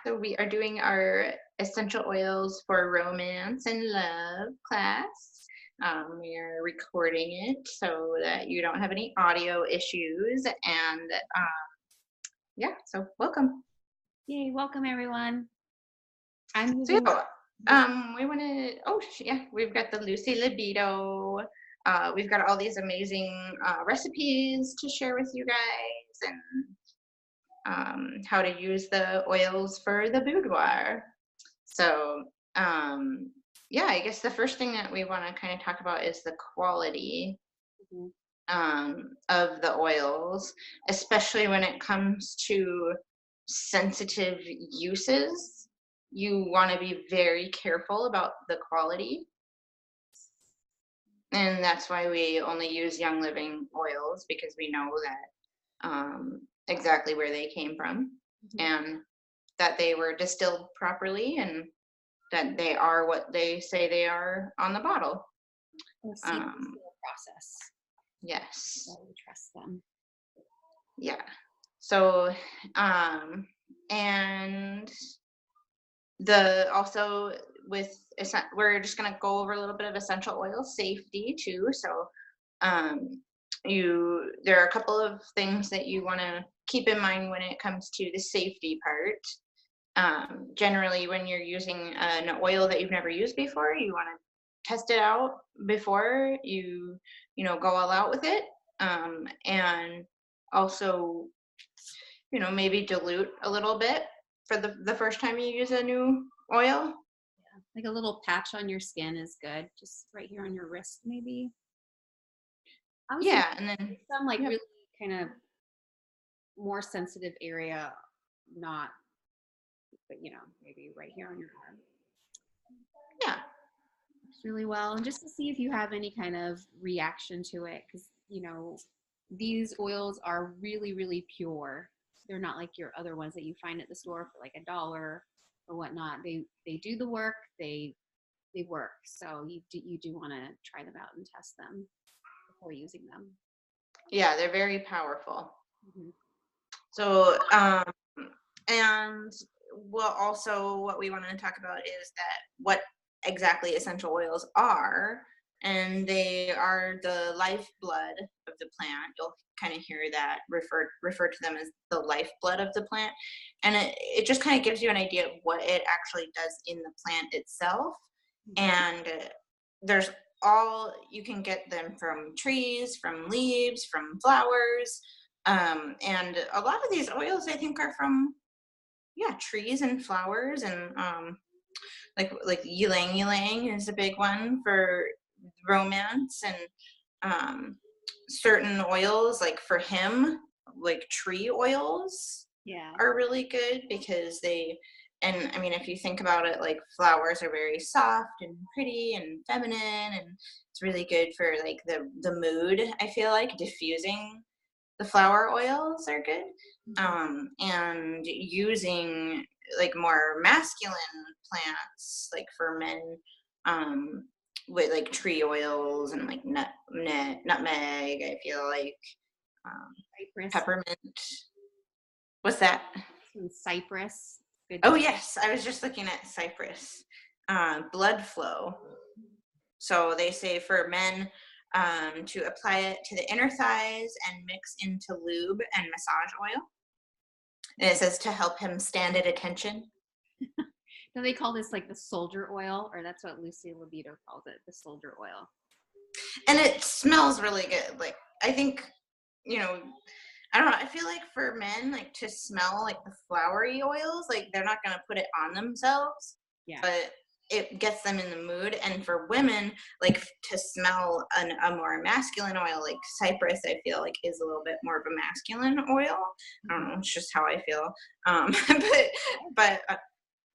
So we are doing our essential oils for romance and love class. We are recording it so that you don't have any audio issues. And yeah, so welcome. Yay, welcome everyone. I'm So using yeah, this. we want to. Oh yeah, we've got the Lucy Libido. We've got all these amazing recipes to share with you guys, and how to use the oils for the boudoir. So, yeah, I guess the first thing that we want to kind of talk about is the quality Mhm. of the oils, especially when it comes to sensitive uses. You want to be very careful about the quality. And that's why we only use Young Living oils because we know that exactly where they came from Mhm. and that they were distilled properly and that they are what they say they are on the bottle. A safe Um, process. yes. So we trust them. Yeah. So, and the also with we're just gonna go over a little bit of essential oil safety too. So, um, there are a couple of things that you want to keep in mind when it comes to the safety part. Generally, when you're using an oil that you've never used before, you want to test it out before you go all out with it, and also maybe dilute a little bit for the first time you use a new oil. Yeah. Like a little patch on your skin is good. Just right here on your wrist, maybe. I was thinking Yeah, and then some like yeah, really kind of more sensitive area, not, but maybe right here on your arm. yeah, Works really well. And just to see if you have any kind of reaction to it, because these oils are really, really pure. They're not like your other ones that you find at the store for like $1 or whatnot. They do the work. They work. So you do want to try them out and test them before using them. yeah. They're very powerful. Mhm. So, and well, also what we want to talk about is that what exactly essential oils are, and they are the lifeblood of the plant. You'll kind of hear that referred to them as the lifeblood of the plant, and it just kind of gives you an idea of what it actually does in the plant itself. Mhm. And there's all you can get them from trees, from leaves, from flowers, and a lot of these oils I think are from trees and flowers and like ylang ylang is a big one for romance and certain oils like for him like tree oils Yeah. are really good because they and I mean if you think about it like flowers are very soft and pretty and feminine and it's really good for like the mood. I feel like diffusing the flower oils are good. Mhm. And using like more masculine plants, like for men, um, with like tree oils and like nutmeg, I feel like um, Cypress. peppermint. What's that? Some cypress. Good Oh, to. yes, I was just looking at cypress. Blood flow. So they say for men to apply it to the inner thighs and mix into lube and massage oil. And it says to help him stand at attention. Do they call this like the soldier oil, or that's what Lucy Libido calls it, the soldier oil? And it smells really good. Like, I think, you know, I don't know. I feel like for men, like to smell like the flowery oils, like they're not going to put it on themselves, Yeah. but it gets them in the mood. And for women, like to smell a more masculine oil, like cypress, I feel like is a little bit more of a masculine oil. I don't Mhm. know. It's just how I feel. But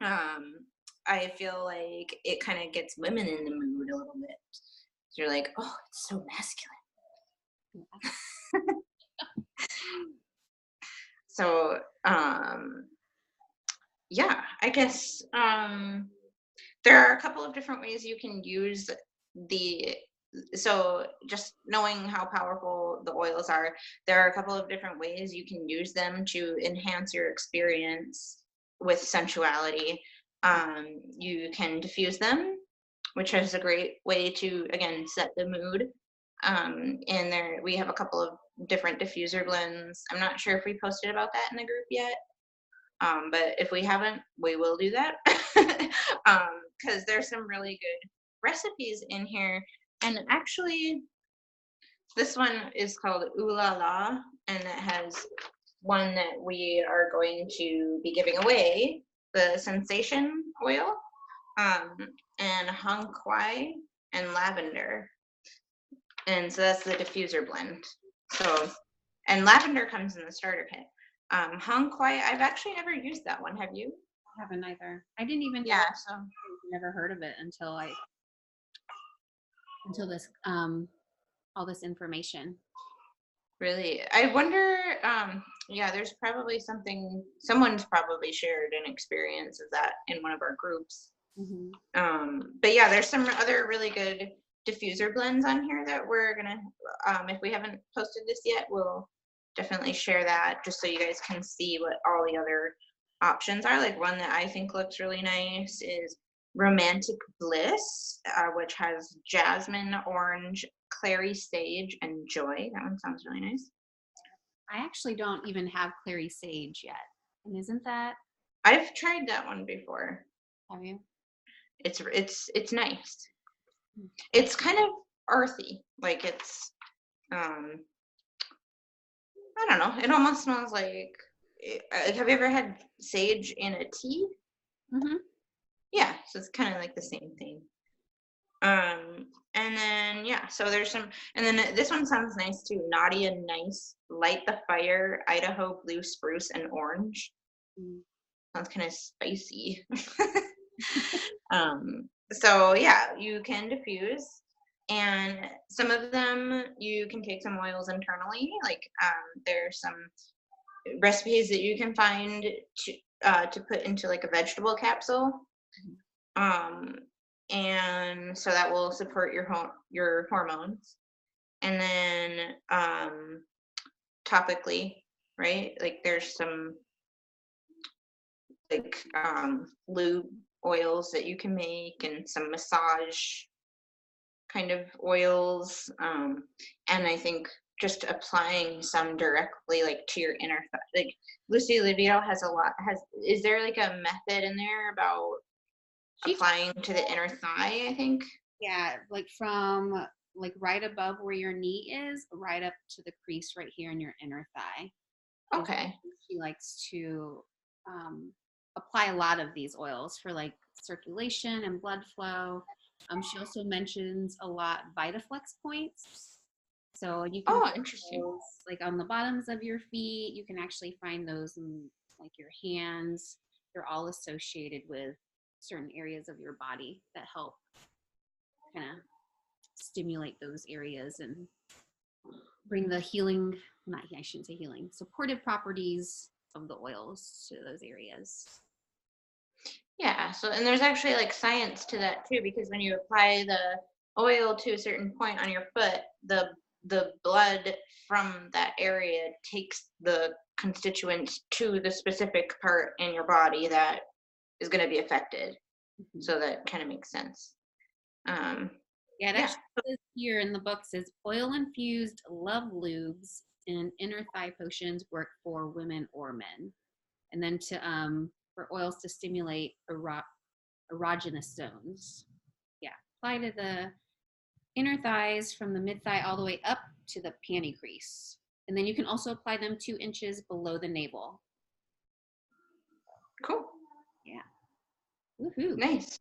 um, I feel like it kind of gets women in the mood a little bit. So you're like, oh, it's so masculine. So yeah, I guess there are a couple of different ways you can use the so just knowing how powerful the oils are, there are a couple of different ways you can use them to enhance your experience with sensuality. You can diffuse them, which is a great way to again set the mood. And there we have a couple of different diffuser blends. I'm not sure if we posted about that in the group yet, but if we haven't, we will do that. Because there's some really good recipes in here. And actually, this one is called Ooh La La, and it has one that we are going to be giving away, the Sensation oil, um, and Hong Kwai and lavender. And so that's the diffuser blend. So, and lavender comes in the starter kit. Hong Kwai, I've actually never used that one. Have you? I haven't either. I didn't even know. Yeah. So I've never heard of it until this all this information. really, I wonder. Yeah, there's probably someone's probably shared an experience of that in one of our groups. Mm-hmm. But yeah, there's some other really good diffuser blends on here that we're gonna, if we haven't posted this yet, we'll definitely share that just so you guys can see what all the other options are. Like one that I think looks really nice is Romantic Bliss, which has jasmine, orange, clary sage, and joy. That one sounds really nice. I actually don't even have clary sage yet. And isn't that, I've tried that one before. have you? It's nice. It's kind of earthy. Like it's I don't know. It almost smells like have you ever had sage in a tea? Mm-hmm. Yeah, so it's kind of like the same thing. And then yeah, so there's some, and then this one sounds nice too. Naughty and Nice, Light the Fire, Idaho Blue Spruce and Orange. Sounds kind of spicy. So yeah, you can diffuse, and some of them you can take some oils internally. Like there's some recipes that you can find to put into like a vegetable capsule. And so that will support your hormones. And then topically, right? Like there's some like lube oils that you can make, and some massage kind of oils. And I think just applying some directly like to your inner thigh. Like Lucy Livio is there like a method in there about applying to the inner thigh, I think? Yeah, like from like right above where your knee is, right up to the crease right here in your inner thigh. Okay. She likes to apply a lot of these oils for like circulation and blood flow. She also mentions a lot Vitaflex points. So you can Oh, interesting. those, like on the bottoms of your feet. You can actually find those in like your hands. They're all associated with certain areas of your body that help kind of stimulate those areas and bring the healing, not, I shouldn't say healing, supportive properties of the oils to those areas. Yeah, so and there's actually like science to that too, because when you apply the oil to a certain point on your foot, the blood from that area takes the constituents to the specific part in your body that is going to be affected. Mm-hmm. So that kind of makes sense. Yeah, it actually says here in the book says oil infused love lubes and inner thigh potions work for women or men, and then to for oils to stimulate erogenous zones. Yeah, apply to the inner thighs from the mid thigh all the way up to the panty crease, and then you can also apply them 2 inches below the navel. Cool. Yeah. Woohoo. Nice.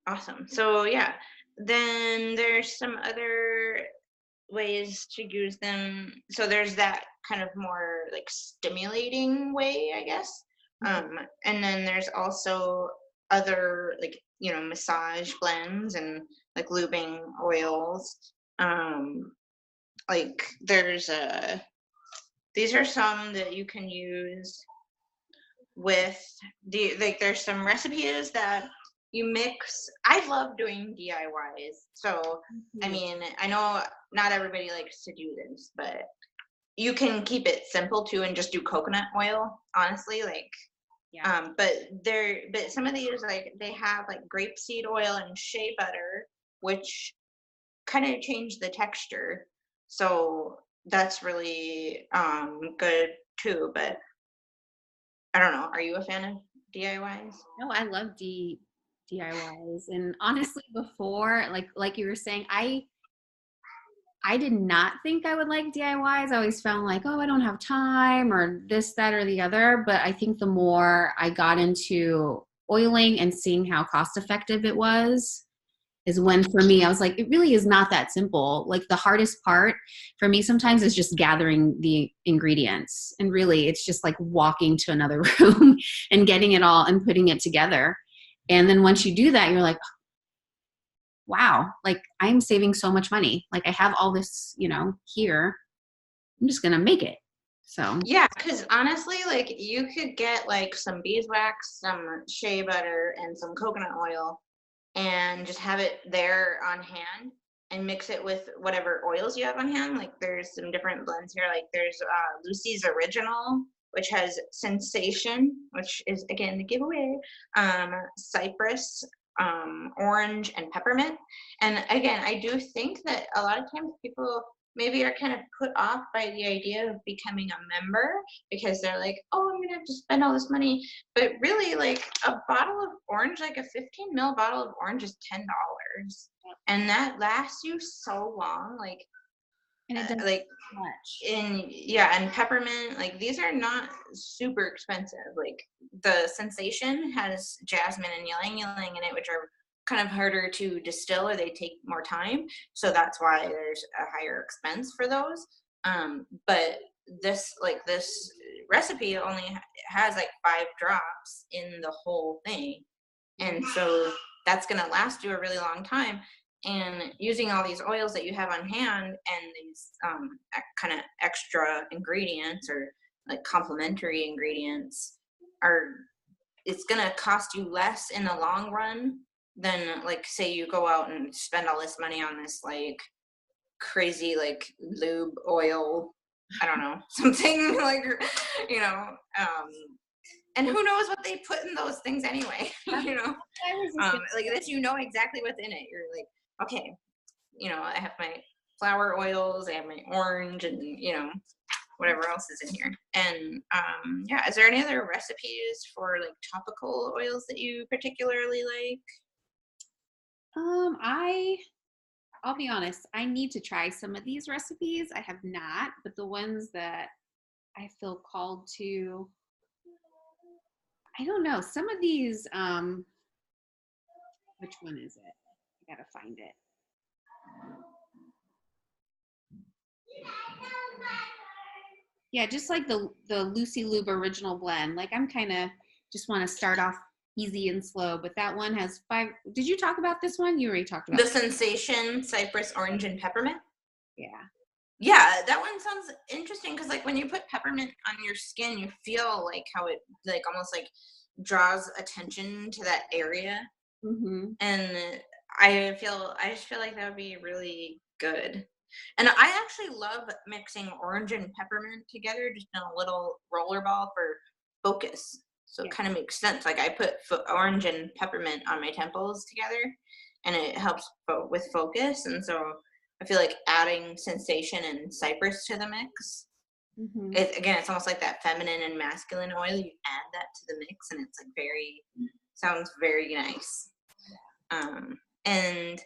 Awesome. So yeah, then there's some other ways to use them. So there's that kind of more like stimulating way, I guess. And then there's also other like, you know, massage blends and like lubing oils. Like these are some that you can use with like there's some recipes that you mix. I love doing DIYs. So I mean, I know not everybody likes to do this, but you can keep it simple too and just do coconut oil, honestly, like, Yeah. but some of these, like, they have like grapeseed oil and shea butter, which kind of change the texture. So that's really good too. But I don't know. Are you a fan of DIYs? No, I love DIYs. And honestly, before, like you were saying, I did not think I would like DIYs. I always found like, oh, I don't have time or this, that, or the other. But I think the more I got into oiling and seeing how cost effective it was, is when for me, I was like, it really is not that simple. Like the hardest part for me sometimes is just gathering the ingredients. And really, it's just like walking to another room and getting it all and putting it together. And then once you do that, you're like, wow, like I'm saving so much money. Like I have all this, here. I'm just going to make it. So, Yeah, because honestly, like you could get like some beeswax, some shea butter, and some coconut oil, and just have it there on hand and mix it with whatever oils you have on hand. Like there's some different blends here. Like there's Lucy's Original, which has Sensation, which is again the giveaway, cypress, orange, and peppermint. And again, I do think that a lot of times people maybe are kind of put off by the idea of becoming a member because they're like, oh, I'm gonna have to spend all this money. But really, like a bottle of orange, like a 15 ml bottle of orange is $10. And that lasts you so long. and it doesn't Like much. and peppermint, like these are not super expensive. Like the Sensation has jasmine and ylang ylang in it, which are kind of harder to distill or they take more time. So that's why there's a higher expense for those. But this recipe only has like 5 drops in the whole thing. And so that's going to last you a really long time. And using all these oils that you have on hand and these kind of extra ingredients or like complementary ingredients are, it's going to cost you less in the long run than like say you go out and spend all this money on this like crazy like lube oil, I don't know, something like, you know, and who knows what they put in those things anyway. you know I was just gonna like that, you know exactly what's in it. You're like, okay, I have my flower oils, I have my orange, and whatever else is in here. And yeah, is there any other recipes for like topical oils that you particularly like? I I'll be honest, I need to try some of these recipes. I have not, but the ones that I feel called to, I don't know. Some of these, which one is it? I gotta find it. Yeah, just like the Lucy Lube original blend. Like I'm kind of just want to start off easy and slow, but that one has 5. Did you talk about this one? You already talked about The it. Sensation cypress, orange, and peppermint. Yeah. Yeah, that one sounds interesting because like when you put peppermint on your skin, you feel like how it like almost like draws attention to that area. Mm-hmm. And I just feel like that would be really good. And I actually love mixing orange and peppermint together just in a little roller ball for focus. So it Yeah. kind of makes sense. Like I put orange and peppermint on my temples together, and it helps with focus. And so I feel like adding Sensation and cypress to the mix. Mm-hmm. Again, it's almost like that feminine and masculine oil. You add that to the mix, and it's like sounds very nice. And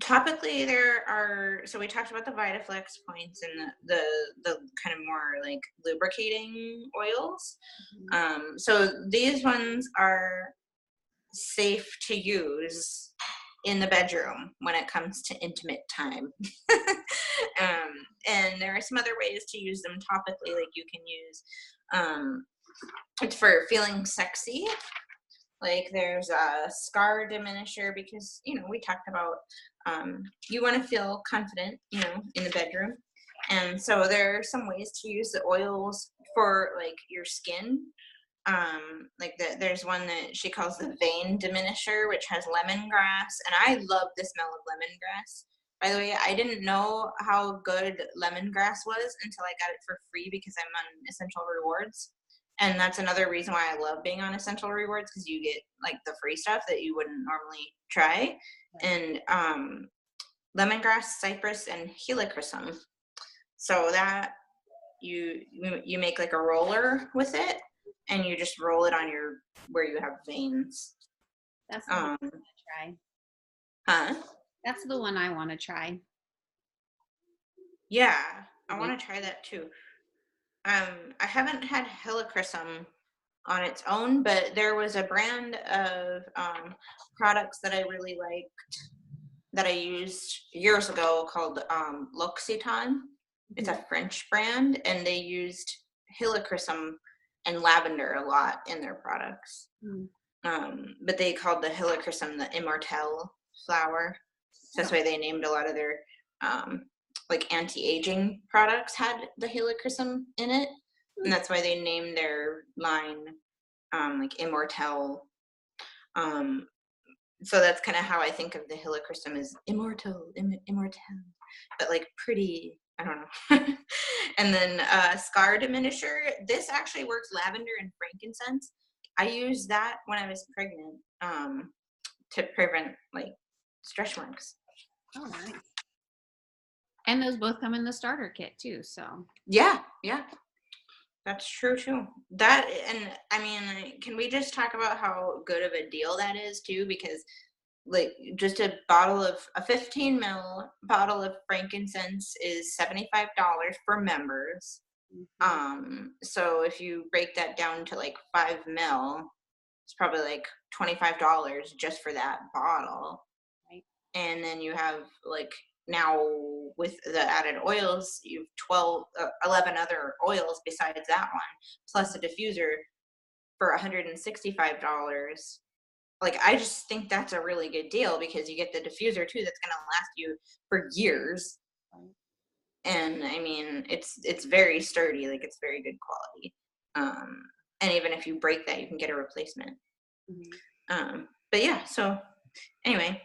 topically there are, so we talked about the Vitaflex points and the kind of more like lubricating oils. So these ones are safe to use in the bedroom when it comes to intimate time. And there are some other ways to use them topically, like you can use it's for feeling sexy. Like there's a scar diminisher because we talked about you want to feel confident in the bedroom. And so there are some ways to use the oils for like your skin. Like there's one that she calls the vein diminisher, which has lemongrass, and I love the smell of lemongrass. By the way, I didn't know how good lemongrass was until I got it for free because I'm on Essential Rewards. And that's another reason why I love being on Essential Rewards, because you get like the free stuff that you wouldn't normally try. And lemongrass, cypress, and helichrysum. So that you make like a roller with it, and you just roll it on your where you have veins. That's the one I want to try. Huh? That's the one I want to try. Yeah, I want to try that too. I haven't had helichrysum on its own, but there was a brand of products that I really liked that I used years ago called L'Occitane. It's a French brand, and they used helichrysum and lavender a lot in their products. But they called the helichrysum the immortelle flower. So that's why they named a lot of their like anti-aging products had the helichrysum in it, and that's why they named their line like immortelle. So that's kind of how I think of the helichrysum as immortelle, but like pretty, I don't know. And then scar diminisher. This actually works lavender and frankincense. I used that when I was pregnant to prevent like stretch marks. Oh, nice. And those both come in the starter kit too, so. Yeah, that's true too. That, and I mean, can we just talk about how good of a deal that is too? Because like just a 15 ml bottle of frankincense is $75 for members. So if you break that down to like 5 ml, it's probably like $25 just for that bottle. Right. And then you have like, now with the added oils, you've 11 other oils besides that one, plus a diffuser for $165. Like, I just think that's a really good deal because you get the diffuser too that's going to last you for years. And I mean, it's very sturdy, like it's very good quality. And even if you break that, you can get a replacement. But yeah, so anyway,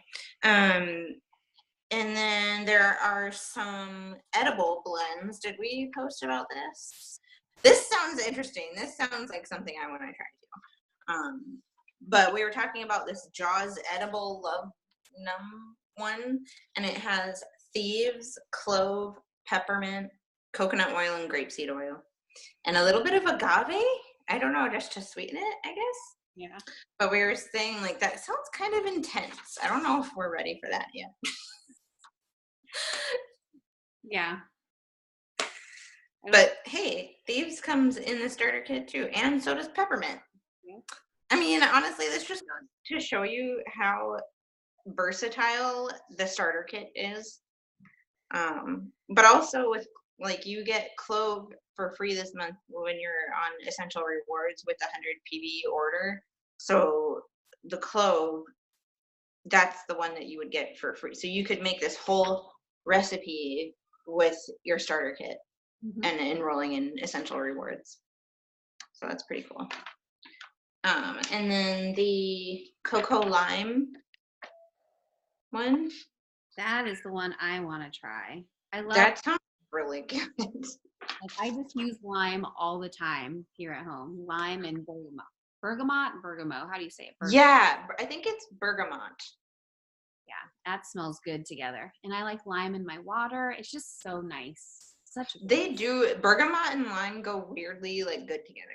and then there are some edible blends. Did we post about this? This sounds interesting. This sounds like something I want to try too. But we were talking about this Jaws edible love num one, and it has thieves, clove, peppermint, coconut oil, and grapeseed oil, and a little bit of agave. I don't know, just to sweeten it, I guess. Yeah. But we were saying like that sounds kind of intense. I don't know if we're ready for that yet. Yeah. But hey, thieves comes in the starter kit too, and so does peppermint. Yeah. I mean, honestly, this just goes to show you how versatile the starter kit is. But also with like, you get clove for free this month when you're on Essential Rewards with a 100 PB order. So the clove, that's the one that you would get for free. So you could make this whole recipe with your starter kit and enrolling in Essential Rewards. So that's pretty cool. And then the cocoa lime one. That is the one I want to try. I love that. Sounds really good. Like, I just use lime all the time here at home. Lime and bergamot. How do you say it? Yeah, I think it's bergamot. Yeah, that smells good together. And I like lime in my water. It's just so nice. They do. Bergamot and lime go weirdly like good together.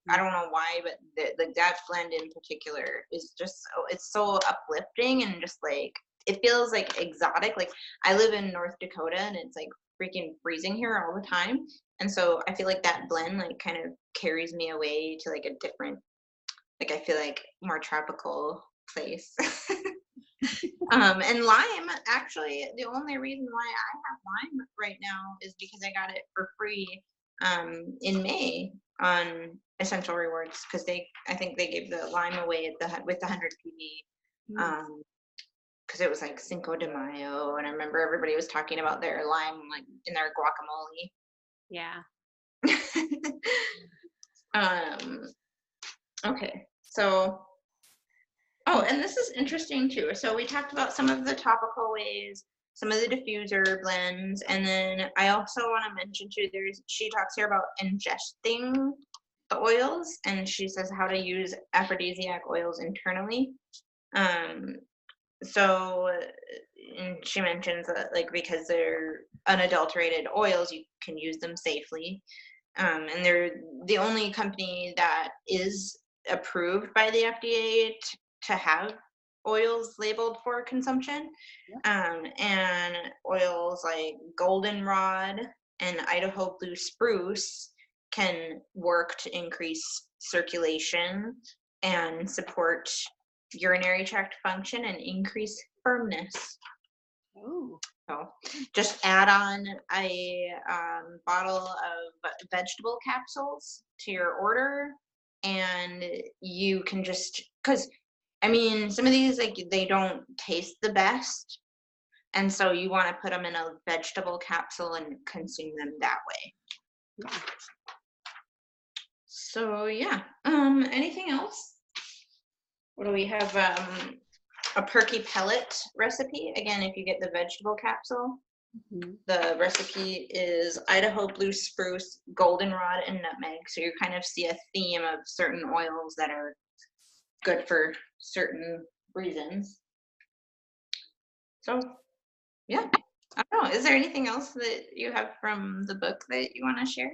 I don't know why, but that blend in particular is just it's so uplifting, and just like it feels like exotic. Like, I live in North Dakota, and it's like freaking freezing here all the time, and so I feel like that blend like kind of carries me away to like a different, like, I feel like more tropical place. And lime, actually, the only reason why I have lime right now is because I got it for free in May on Essential Rewards, because I think they gave the lime away with the 100 PB, because it was like Cinco de Mayo, and I remember everybody was talking about their lime like in their guacamole. Yeah. Okay, so and this is interesting too. So we talked about some of the topical ways, some of the diffuser blends. And then I also want to mention too, she talks here about ingesting the oils, and she says how to use aphrodisiac oils internally. Um, so and she mentions that like because they're unadulterated oils, you can use them safely. And they're the only company that is approved by the FDA to have oils labeled for consumption. Yep. And oils like goldenrod and Idaho blue spruce can work to increase circulation and support urinary tract function and increase firmness. Oh. So just add on a bottle of vegetable capsules to your order, and you can just, because I mean, some of these, like, they don't taste the best, and so you want to put them in a vegetable capsule and consume them that way. Yeah. So yeah, anything else? What do we have? A perky pellet recipe. Again, if you get the vegetable capsule, the recipe is Idaho blue spruce, goldenrod, and nutmeg. So you kind of see a theme of certain oils that are good for certain reasons. So yeah, I don't know. Is there anything else that you have from the book that you want to share?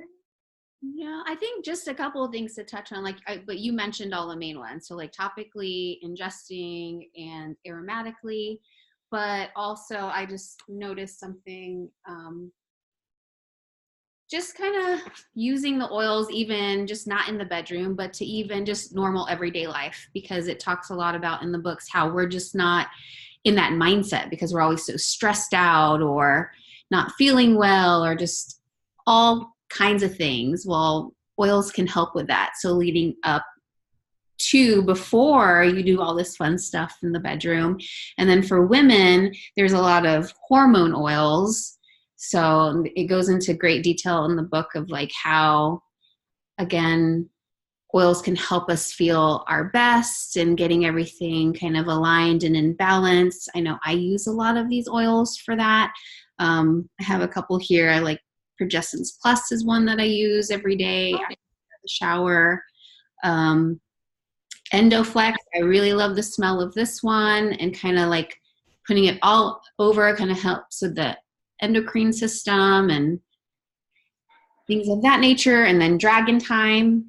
Yeah, I think just a couple of things to touch on, but you mentioned all the main ones. So like topically, ingesting, and aromatically, but also I just noticed something, just kind of using the oils, even just not in the bedroom, but to even just normal everyday life, because it talks a lot about in the books how we're just not in that mindset because we're always so stressed out or not feeling well or just all kinds of things. Well, oils can help with that. So leading up to before you do all this fun stuff in the bedroom. And then for women, there's a lot of hormone oils. So it goes into great detail in the book of like how, again, oils can help us feel our best and getting everything kind of aligned and in balance. I know I use a lot of these oils for that. I have a couple here. I like Progestins Plus is one that I use every day after the shower. Endoflex, I really love the smell of this one, and kind of like putting it all over kind of helps with the endocrine system and things of that nature. And then Dragon Thyme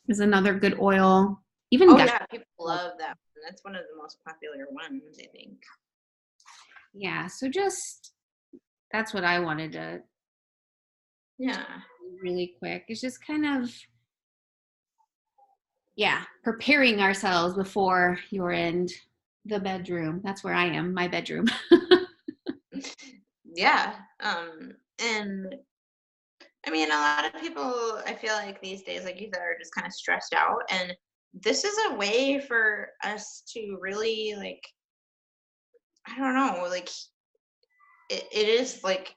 is another good oil. Even Yeah, people love that one. That's one of the most popular ones, I think. Yeah, so just that's what I wanted to really quick. It's just kind of preparing ourselds before you're in the bedroom. That's where I am, my bedroom. Yeah. And I mean, a lot of people, I feel like these days, like you said, are just kind of stressed out. And this is a way for us to really, like, I don't know, like, it is like,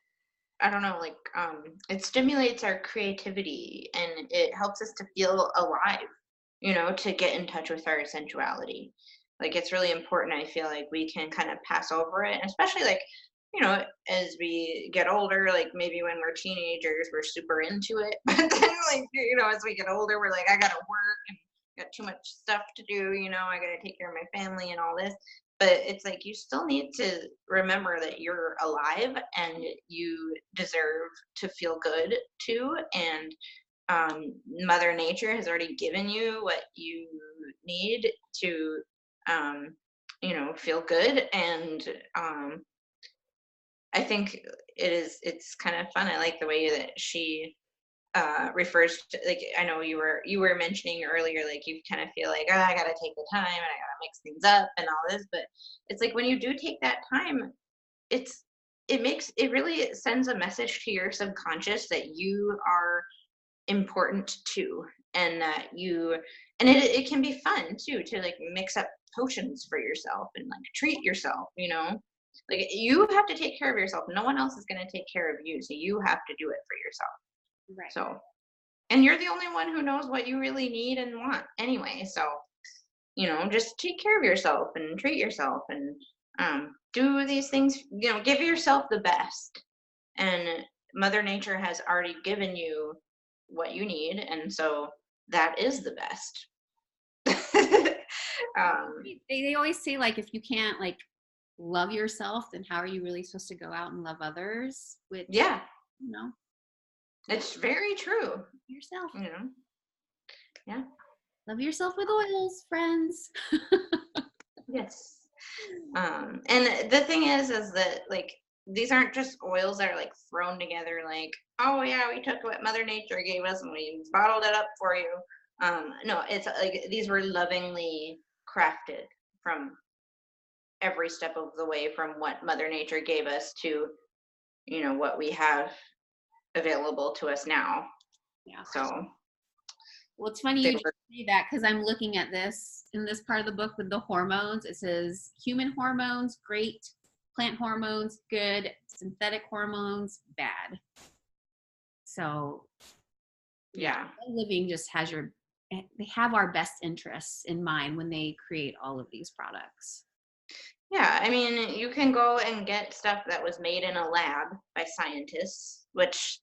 I don't know, like, it stimulates our creativity and it helps us to feel alive, to get in touch with our sensuality. Like, it's really important. I feel like we can kind of pass over it, and especially like, as we get older, like maybe when we're teenagers, we're super into it. But then, like, as we get older, we're like, I gotta work and got too much stuff to do, I gotta take care of my family and all this. But it's like you still need to remember that you're alive and you deserve to feel good too. And Mother Nature has already given you what you need to, feel good. And I think it's kind of fun. I like the way that she refers to, like, I know you were mentioning earlier, like you kind of feel like, oh, I gotta take the time and I gotta mix things up and all this, but it's like when you do take that time, it really sends a message to your subconscious that you are important too, and that it can be fun too to like mix up potions for yourself and like treat yourself, like you have to take care of yourself. No one else is going to take care of you, so you have to do it for yourself. Right. So, and you're the only one who knows what you really need and want anyway. So, just take care of yourself and treat yourself and Do these things, give yourself the best. And Mother Nature has already given you what you need, and so that is the best. um, They always say like if you can't like love yourself, then how are you really supposed to go out and love others? Which, yeah, you know, it's very true. yourself. You know, yeah, Love yourself with oils, friends. yes. And the thing is that like these aren't just oils that are like thrown together. Like, oh yeah, we took what Mother Nature gave us and we bottled it up for you. No, it's like these were lovingly crafted from every step of the way, from what Mother Nature gave us to what we have available to us now. Yeah. So Well, it's funny they you just were, say that because I'm looking at this in this part of the book with the hormones. It says human hormones, great. Plant hormones, good. Synthetic hormones, bad. So, yeah, yeah. living just has they have our best interests in mind when they create all of these products. Yeah, I mean, you can go and get stuff that was made in a lab by scientists, which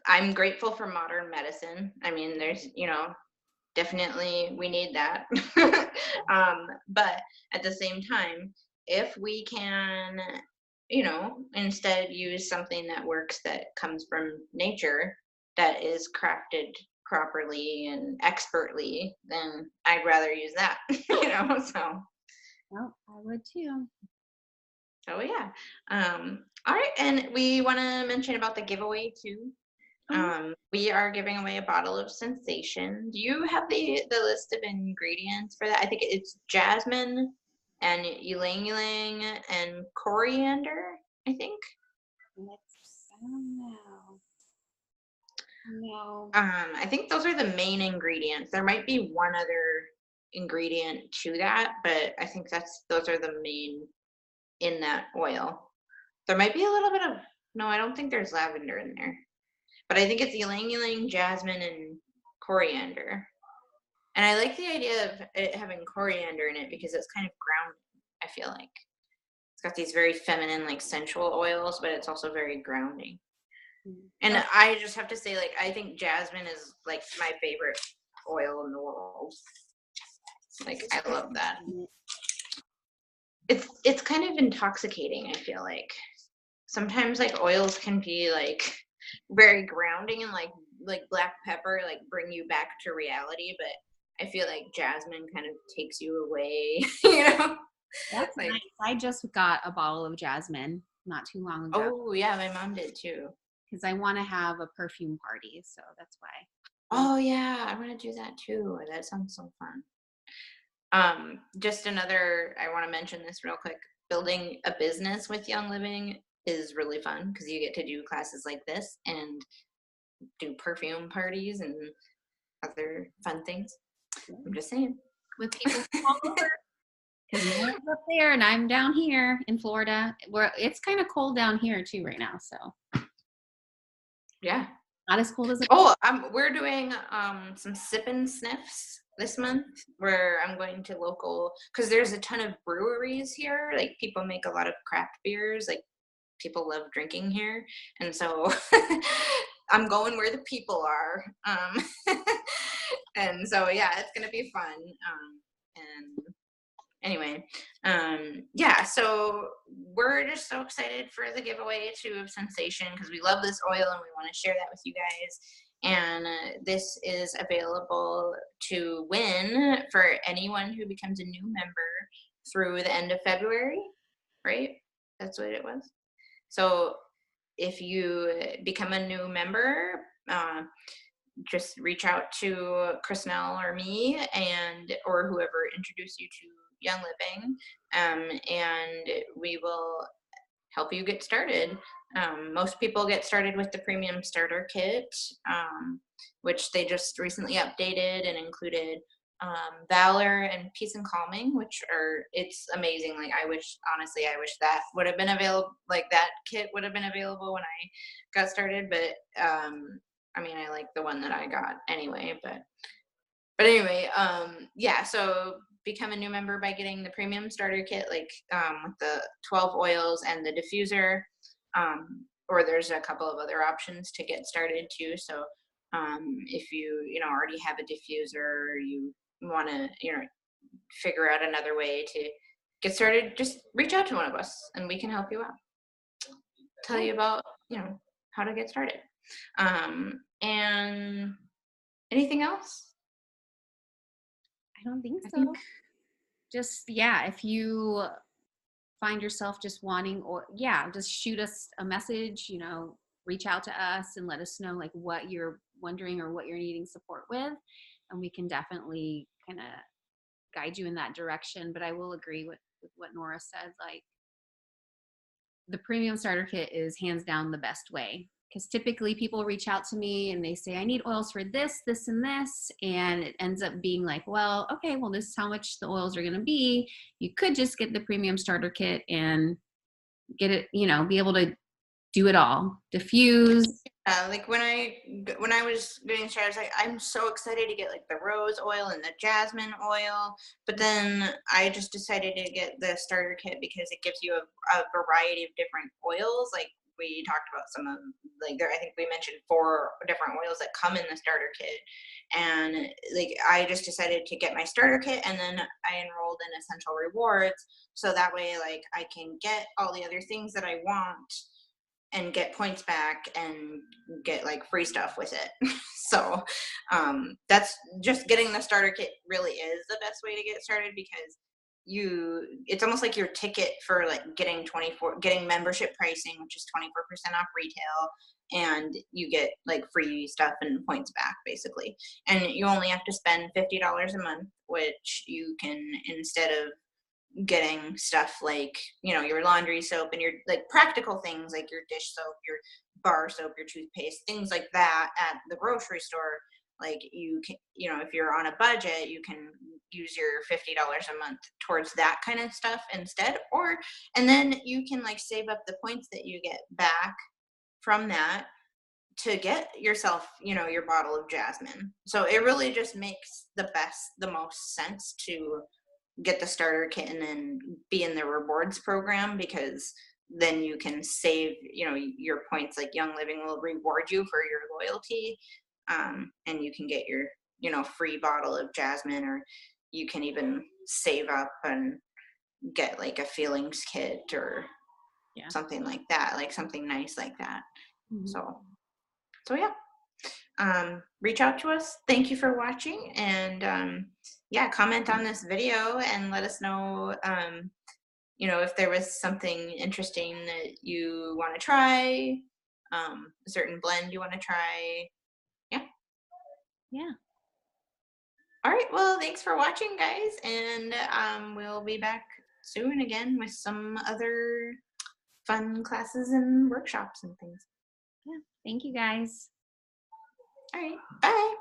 I'm grateful for modern medicine. I mean, there's, definitely we need that. But at the same time, if we can, instead use something that works that comes from nature, that is crafted properly and expertly, then I'd rather use that, so. Oh, I would too. Oh yeah. All right, and we want to mention about the giveaway too. Oh, We are giving away a bottle of Sensation. Do you have the list of ingredients for that? I think it's jasmine and ylang ylang and coriander, I think. I don't know. No. I think those are the main ingredients. There might be one other ingredient to that, but I think those are the main in that oil. There might be a little bit of, no, I don't think there's lavender in there. But I think it's ylang ylang, jasmine, and coriander. And I like the idea of it having coriander in it because it's kind of grounding, I feel like. It's got these very feminine, like sensual oils, but it's also very grounding. And Oh, I just have to say, like, I think jasmine is like my favorite oil in the world. Like, I love that. It's kind of intoxicating, I feel like. Sometimes like oils can be like very grounding and like black pepper like bring you back to reality, but I feel like jasmine kind of takes you away. that's Like, nice. I just got a bottle of jasmine not too long ago oh yeah, my mom did too. because I want to have a perfume party. So that's why. Um, Oh yeah, I want to do that too. That sounds so fun. Just another, I want to mention this real quick. Building a business with Young Living is really fun because you get to do classes like this and do perfume parties and other fun things. I'm just saying. with people from all over because Nora's up there and I'm down here in Florida. Where it's kind of cold down here too right now. So Yeah. not as cold as it. Oh, we're doing some sip and sniffs this month where I'm going to local because there's a ton of breweries here. Like people make a lot of craft beers. Like people love drinking here, and so I'm going where the people are. And so yeah, it's gonna be fun. And anyway, yeah, so we're just so excited for the giveaway too of Sensation because we love this oil and we want to share that with you guys. And this is available to win for anyone who becomes a new member through the end of February, right? That's what it was. So if you become a new member, just reach out to Chrisnell or me or whoever introduced you to Young Living, and we will help you get started. Most people get started with the premium starter kit, which they just recently updated and included Valor and Peace and Calming, which it's amazing. Like honestly, I wish that would have been available, like that kit would have been available when I got started, but I mean, I like the one that I got anyway, but anyway, yeah, so become a new member by getting the premium starter kit, like with the 12 oils and the diffuser. Or there's a couple of other options to get started too. So if you already have a diffuser, or you want to figure out another way to get started, just reach out to one of us and we can help you out. Tell Yeah, you about how to get started. And anything else? I don't think I so. think Just, yeah, if you find yourself just wanting, or yeah, just shoot us a message, reach out to us and let us know like what you're wondering or what you're needing support with. And we can definitely kind of guide you in that direction. But I will agree with what Nora said. Like, the premium starter kit is hands down the best way, because typically people reach out to me and they say, I need oils for this, this, and this. And it ends up being like, well, okay, well, this is how much the oils are going to be. You could just get the premium starter kit and get it, be able to do it all. Diffuse. like when I was getting started, I was like, I'm so excited to get like the rose oil and the jasmine oil, but then I just decided to get the starter kit because it gives you a variety of different oils. Like we talked about some of, like I think we mentioned 4 different oils that come in the starter kit, and like I just decided to get my starter kit, and then I enrolled in Essential Rewards, so that way like I can get all the other things that I want and get points back and get like free stuff with it. So that's just, getting the starter kit really is the best way to get started, because it's almost like your ticket for like getting membership pricing, which is 24% off retail, and you get like free stuff and points back basically. And you only have to spend $50 a month, which you can, instead of getting stuff like your laundry soap and your like practical things like your dish soap, your bar soap, your toothpaste, things like that at the grocery store, like you can, if you're on a budget, you can use your $50 a month towards that kind of stuff instead. Or and then you can like save up the points that you get back from that to get yourself your bottle of jasmine. So it really just makes the most sense to get the starter kit and then be in the rewards program, because then you can save your points. Like Young Living will reward you for your loyalty, and you can get your free bottle of jasmine, or you can even save up and get like a feelings kit or Yeah. something like that, like something nice like that. Mm-hmm. So yeah, reach out to us. Thank you for watching, and yeah, comment on this video and let us know if there was something interesting that you want to try, a certain blend you want to try. Yeah. Yeah. All right, well, thanks for watching, guys, and we'll be back soon again with some other fun classes and workshops and things. Yeah. Thank you guys. All right, bye.